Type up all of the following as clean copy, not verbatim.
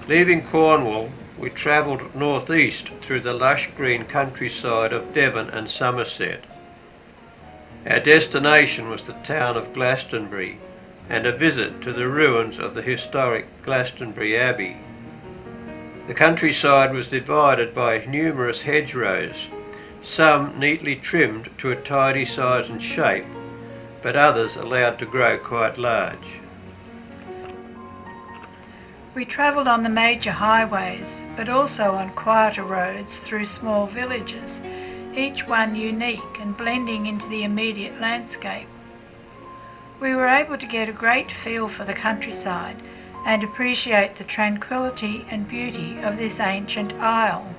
Leaving Cornwall, we travelled northeast through the lush green countryside of Devon and Somerset. Our destination was the town of Glastonbury and a visit to the ruins of the historic Glastonbury Abbey. The countryside was divided by numerous hedgerows, some neatly trimmed to a tidy size and shape, but others allowed to grow quite large. We travelled on the major highways, but also on quieter roads through small villages, each one unique and blending into the immediate landscape. We were able to get a great feel for the countryside and appreciate the tranquility and beauty of this ancient isle.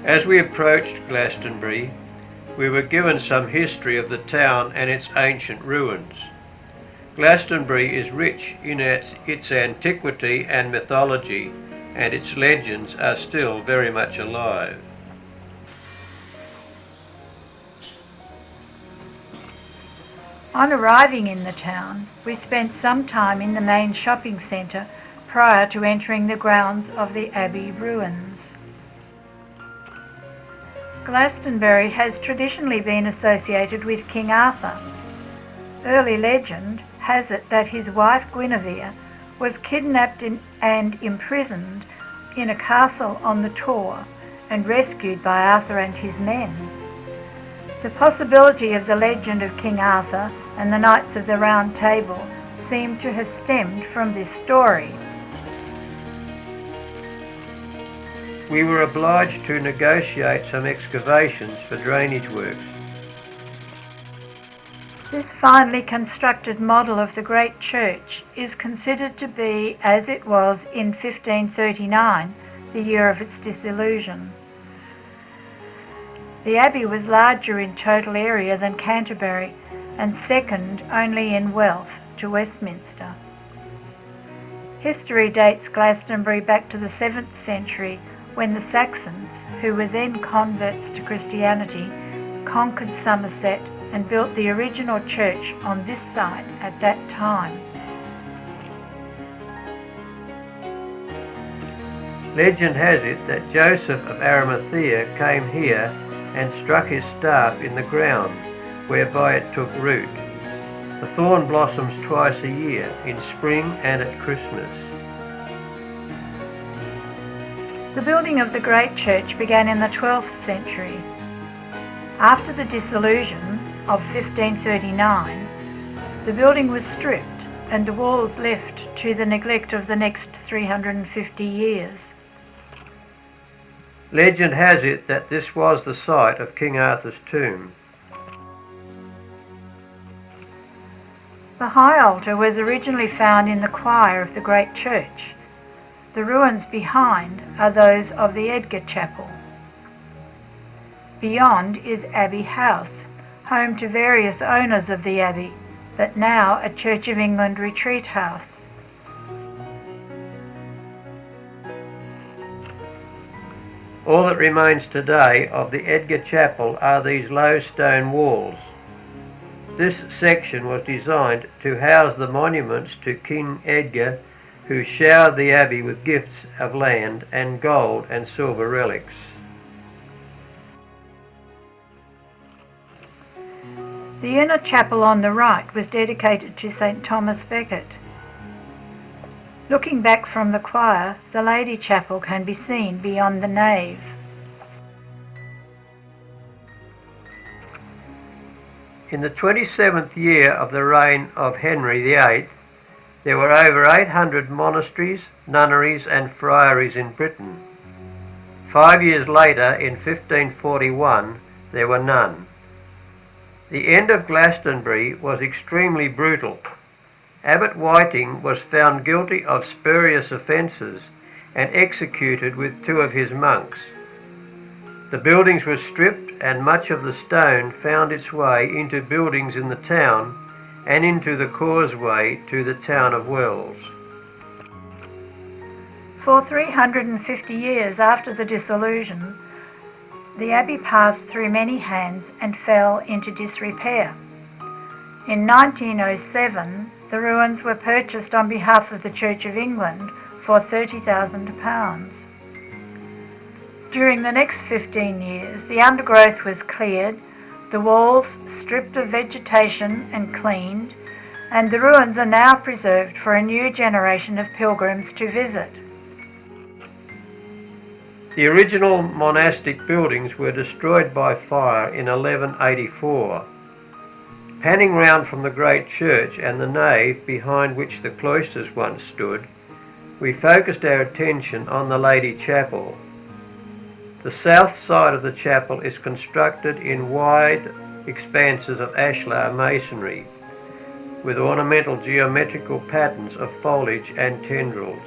As we approached Glastonbury, we were given some history of the town and its ancient ruins. Glastonbury is rich in its antiquity and mythology, and its legends are still very much alive. On arriving in the town, we spent some time in the main shopping centre prior to entering the grounds of the Abbey ruins. Glastonbury has traditionally been associated with King Arthur. Early legend has it that his wife Guinevere was kidnapped and imprisoned in a castle on the Tor and rescued by Arthur and his men. The possibility of the legend of King Arthur and the Knights of the Round Table seem to have stemmed from this story. We were obliged to negotiate some excavations for drainage works. This finely constructed model of the great church is considered to be as it was in 1539, the year of its dissolution. The abbey was larger in total area than Canterbury and second only in wealth to Westminster. History dates Glastonbury back to the 7th century when the Saxons, who were then converts to Christianity, conquered Somerset and built the original church on this site at that time. Legend has it that Joseph of Arimathea came here and struck his staff in the ground, whereby it took root. The thorn blossoms twice a year, in spring and at Christmas. The building of the great church began in the 12th century. After the dissolution of 1539, the building was stripped and the walls left to the neglect of the next 350 years. Legend has it that this was the site of King Arthur's tomb. The high altar was originally found in the choir of the great church. The ruins behind are those of the Edgar Chapel. Beyond is Abbey House, home to various owners of the Abbey, but now a Church of England retreat house. All that remains today of the Edgar Chapel are these low stone walls. This section was designed to house the monuments to King Edgar, who showered the abbey with gifts of land and gold and silver relics. The inner chapel on the right was dedicated to St. Thomas Becket. Looking back from the choir, the Lady Chapel can be seen beyond the nave. In the 27th year of the reign of Henry VIII, there were over 800 monasteries, nunneries and friaries in Britain. 5 years later, in 1541, there were none. The end of Glastonbury was extremely brutal. Abbot Whiting was found guilty of spurious offences and executed with 2 of his monks. The buildings were stripped and much of the stone found its way into buildings in the town and into the causeway to the town of Wells. For 350 years after the dissolution, the abbey passed through many hands and fell into disrepair. In 1907, the ruins were purchased on behalf of the Church of England for £30,000. During the next 15 years, the undergrowth was cleared, the walls stripped of vegetation and cleaned, and the ruins are now preserved for a new generation of pilgrims to visit. The original monastic buildings were destroyed by fire in 1184. Panning round from the great church and the nave behind which the cloisters once stood, we focused our attention on the Lady Chapel. The south side of the chapel is constructed in wide expanses of ashlar masonry, with ornamental geometrical patterns of foliage and tendrils.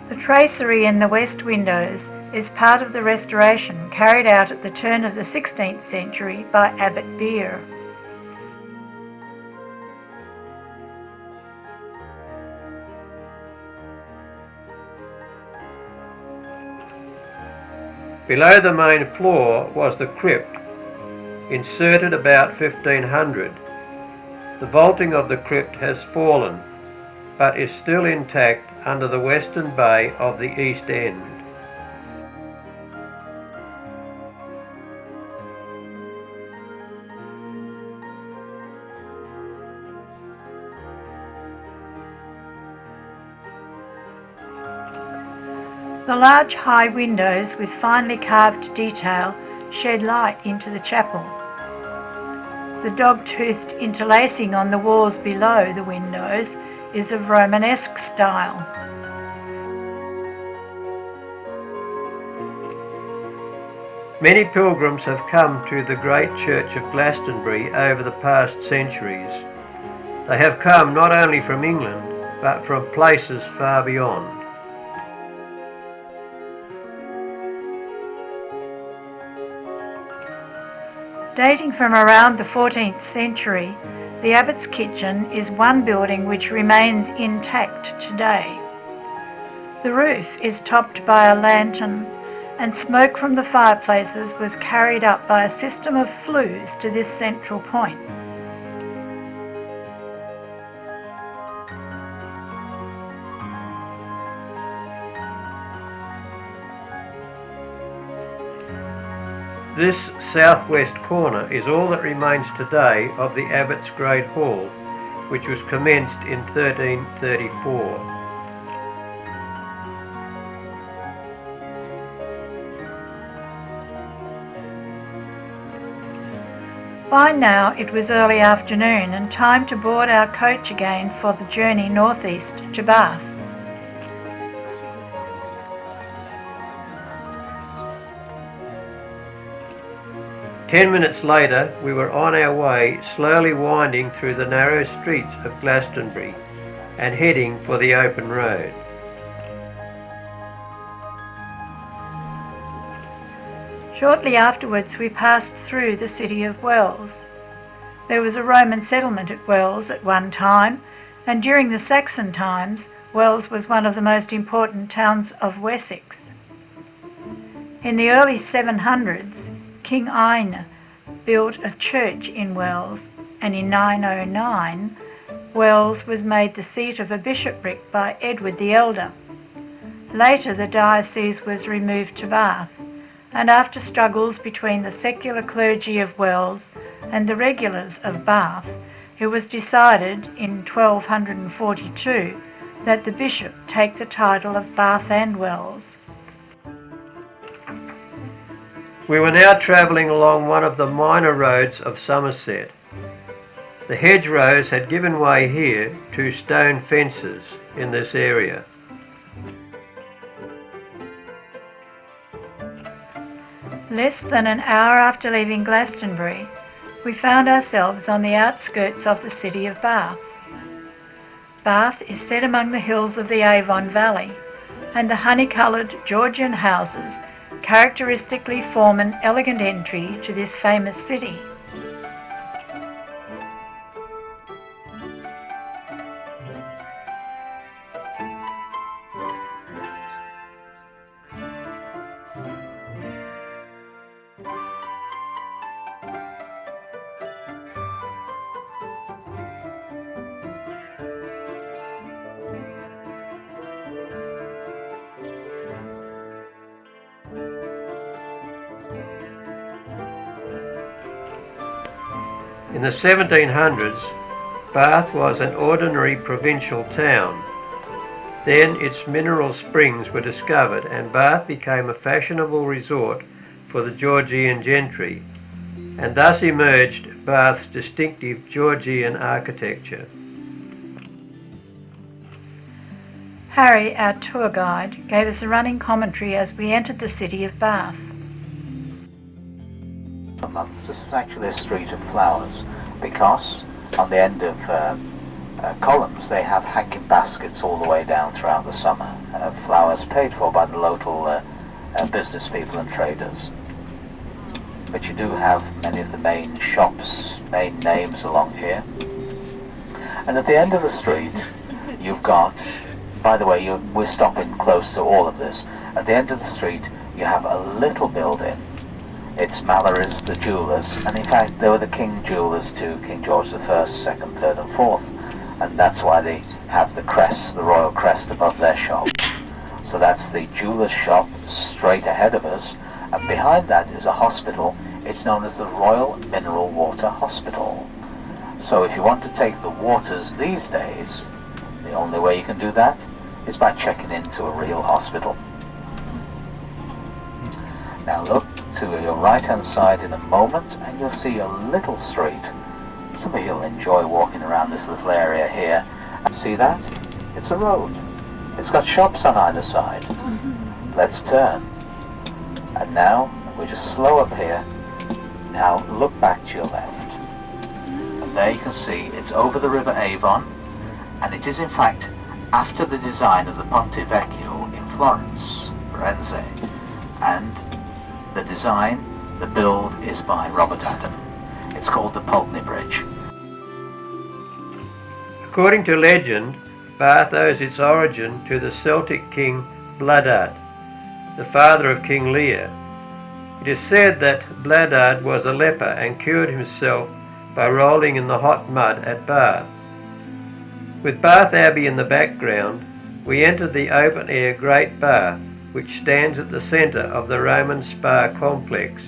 The tracery in the west windows is part of the restoration carried out at the turn of the 16th century by Abbot Beer. Below the main floor was the crypt, inserted about 1500. The vaulting of the crypt has fallen, but is still intact under the western bay of the east end. The large high windows with finely carved detail shed light into the chapel. The dog-toothed interlacing on the walls below the windows is of Romanesque style. Many pilgrims have come to the great church of Glastonbury over the past centuries. They have come not only from England, but from places far beyond. Dating from around the 14th century, the Abbot's Kitchen is one building which remains intact today. The roof is topped by a lantern, and smoke from the fireplaces was carried up by a system of flues to this central point. This southwest corner is all that remains today of the Abbot's Great Hall, which was commenced in 1334. By now it was early afternoon and time to board our coach again for the journey northeast to Bath. Ten minutes later, we were on our way, slowly winding through the narrow streets of Glastonbury and heading for the open road. Shortly afterwards we passed through the city of Wells. There was a Roman settlement at Wells at one time, and during the Saxon times, Wells was one of the most important towns of Wessex. In the early 700s, King Ine built a church in Wells, and in 909, Wells was made the seat of a bishopric by Edward the Elder. Later the diocese was removed to Bath, and after struggles between the secular clergy of Wells and the regulars of Bath, it was decided in 1242 that the bishop take the title of Bath and Wells. We were now travelling along one of the minor roads of Somerset. The hedgerows had given way here to stone fences in this area. Less than an hour after leaving Glastonbury, we found ourselves on the outskirts of the city of Bath. Bath is set among the hills of the Avon Valley, and the honey-coloured Georgian houses characteristically form an elegant entry to this famous city. In the 1700s, Bath was an ordinary provincial town. Then its mineral springs were discovered and Bath became a fashionable resort for the Georgian gentry, and thus emerged Bath's distinctive Georgian architecture. Harry, our tour guide, gave us a running commentary as we entered the city of Bath. This is actually a street of flowers because on the end of columns they have hanging baskets all the way down throughout the summer, flowers paid for by the local business people and traders. But you do have many of the main shops, main names along here. And at the end of the street you've got, by the way, we're stopping close to all of this, at the end of the street you have a little building. It's Mallory's, the jewellers, and in fact they were the king jewellers to King George I, 2nd, 3rd and 4th, and that's why they have the crest, the royal crest above their shop. So that's the jeweller's shop straight ahead of us, and behind that is a hospital. It's known as the Royal Mineral Water Hospital. So if you want to take the waters these days, the only way you can do that is by checking into a real hospital. Now look to your right hand side in a moment and you'll see a little street. Some of you'll enjoy walking around this little area here. And see that? It's a road. It's got shops on either side. Let's turn. And now we just slow up here. Now look back to your left. And there you can see it's over the River Avon, and it is in fact after the design of the Ponte Vecchio in Florence, Firenze, and the design, the build is by Robert Adam. It's called the Pulteney Bridge. According to legend, Bath owes its origin to the Celtic king Bladud, the father of King Lear. It is said that Bladud was a leper and cured himself by rolling in the hot mud at Bath. With Bath Abbey in the background, we entered the open-air Great Bath, which stands at the centre of the Roman spa complex.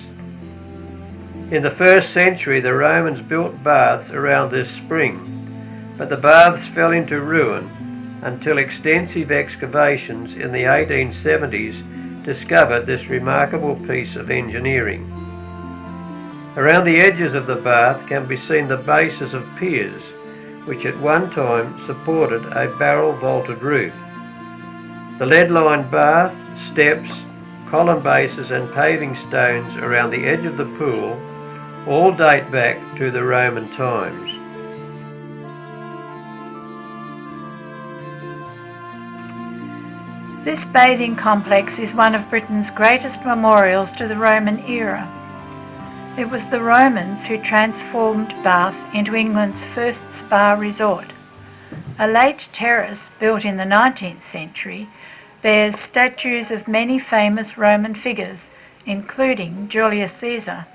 In the 1st century, the Romans built baths around this spring, but the baths fell into ruin until extensive excavations in the 1870s discovered this remarkable piece of engineering. Around the edges of the bath can be seen the bases of piers, which at one time supported a barrel-vaulted roof. The lead-lined bath, steps, column bases and paving stones around the edge of the pool all date back to the Roman times. This bathing complex is one of Britain's greatest memorials to the Roman era. It was the Romans who transformed Bath into England's first spa resort. A late terrace built in the 19th century bears statues of many famous Roman figures, including Julius Caesar.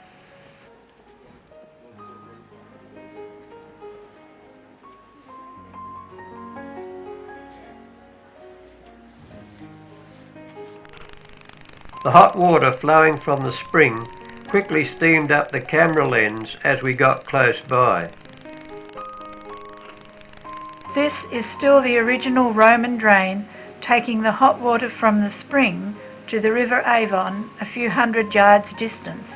The hot water flowing from the spring quickly steamed up the camera lens as we got close by. This is still the original Roman drain, taking the hot water from the spring to the River Avon a few hundred yards distance.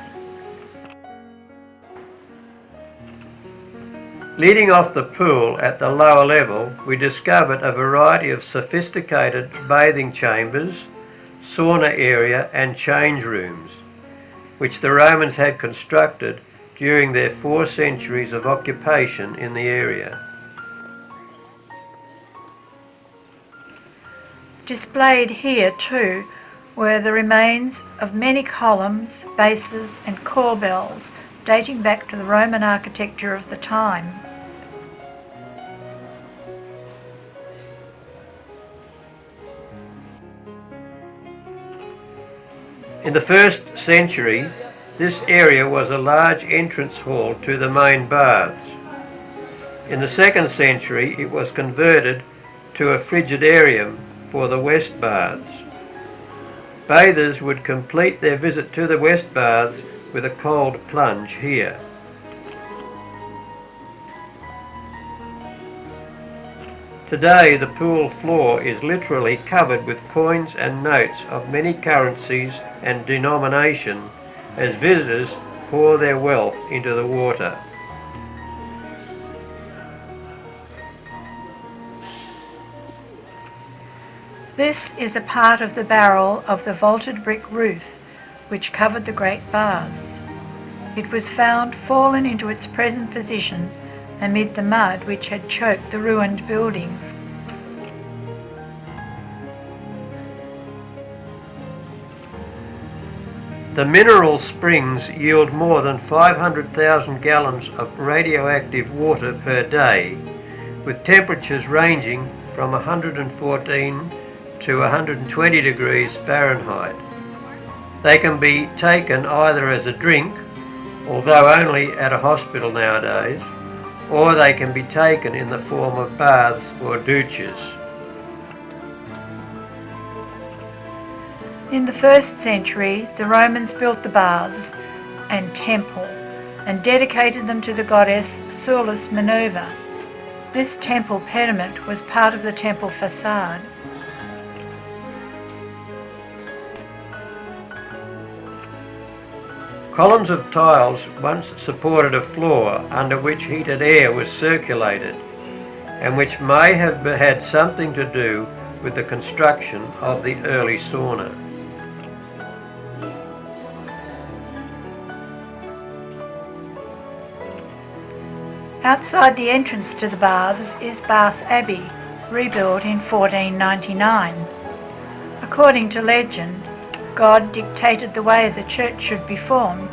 Leading off the pool at the lower level, we discovered a variety of sophisticated bathing chambers, sauna area and change rooms, which the Romans had constructed during their 4 centuries of occupation in the area. Displayed here too were the remains of many columns, bases and corbels dating back to the Roman architecture of the time. In the 1st century, this area was a large entrance hall to the main baths. In the 2nd century, it was converted to a frigidarium for the West Baths. Bathers would complete their visit to the West Baths with a cold plunge here. Today the pool floor is literally covered with coins and notes of many currencies and denomination as visitors pour their wealth into the water. This is a part of the barrel of the vaulted brick roof which covered the great baths. It was found fallen into its present position amid the mud which had choked the ruined building. The mineral springs yield more than 500,000 gallons of radioactive water per day, with temperatures ranging from 114 to 120 degrees Fahrenheit. They can be taken either as a drink, although only at a hospital nowadays, or they can be taken in the form of baths or douches. In the 1st century, the Romans built the baths and temple and dedicated them to the goddess Sulis Minerva. This temple pediment was part of the temple facade. Columns of tiles once supported a floor under which heated air was circulated, and which may have had something to do with the construction of the early sauna. Outside the entrance to the baths is Bath Abbey, rebuilt in 1499. According to legend, God dictated the way the church should be formed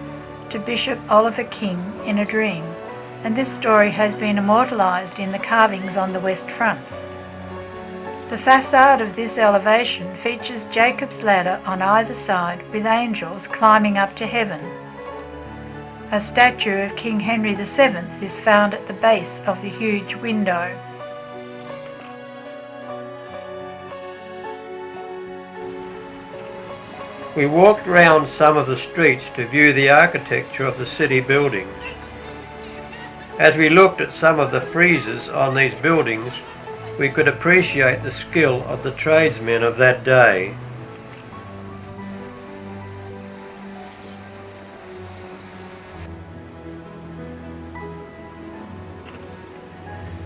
to Bishop Oliver King in a dream, and this story has been immortalised in the carvings on the west front. The facade of this elevation features Jacob's ladder on either side with angels climbing up to heaven. A statue of King Henry VII is found at the base of the huge window. We walked round some of the streets to view the architecture of the city buildings. As we looked at some of the friezes on these buildings, we could appreciate the skill of the tradesmen of that day.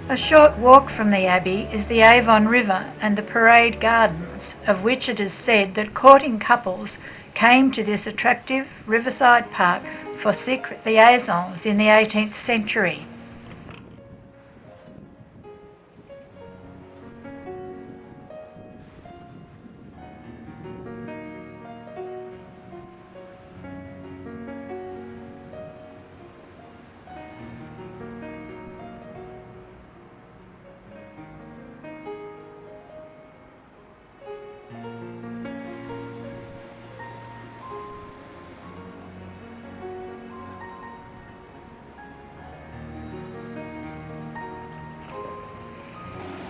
A short walk from the Abbey is the Avon River and the Parade Gardens, of which it is said that courting couples came to this attractive riverside park for secret liaisons in the 18th century.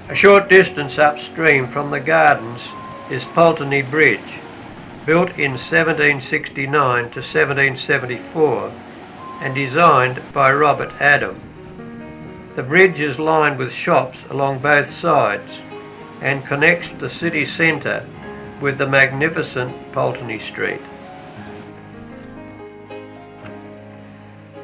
A short distance upstream from the gardens is Pulteney Bridge, built in 1769 to 1774 and designed by Robert Adam. The bridge is lined with shops along both sides and connects the city centre with the magnificent Pulteney Street.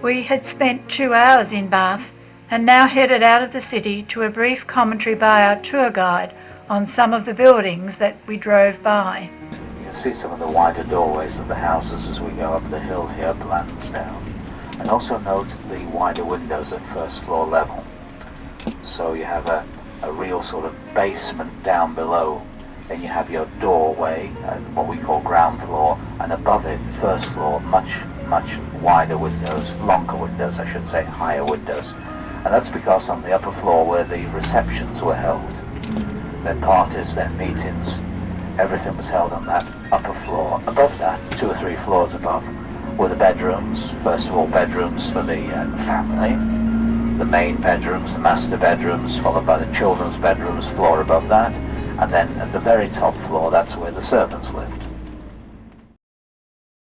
We had spent 2 hours in Bath and now headed out of the city to a brief commentary by our tour guide on some of the buildings that we drove by. You can see some of the wider doorways of the houses as we go up the hill here up Lansdowne. And also note the wider windows at first floor level. So you have a real sort of basement down below. Then you have your doorway at what we call ground floor, and above it, first floor, much wider windows, longer windows I should say, higher windows. And that's because on the upper floor where the receptions were held, their parties, their meetings, everything was held on that upper floor. Above that, 2 or 3 floors above, were the bedrooms. First of all, bedrooms for the family, the main bedrooms, the master bedrooms, followed by the children's bedrooms, floor above that, and then at the very top floor, that's where the servants lived.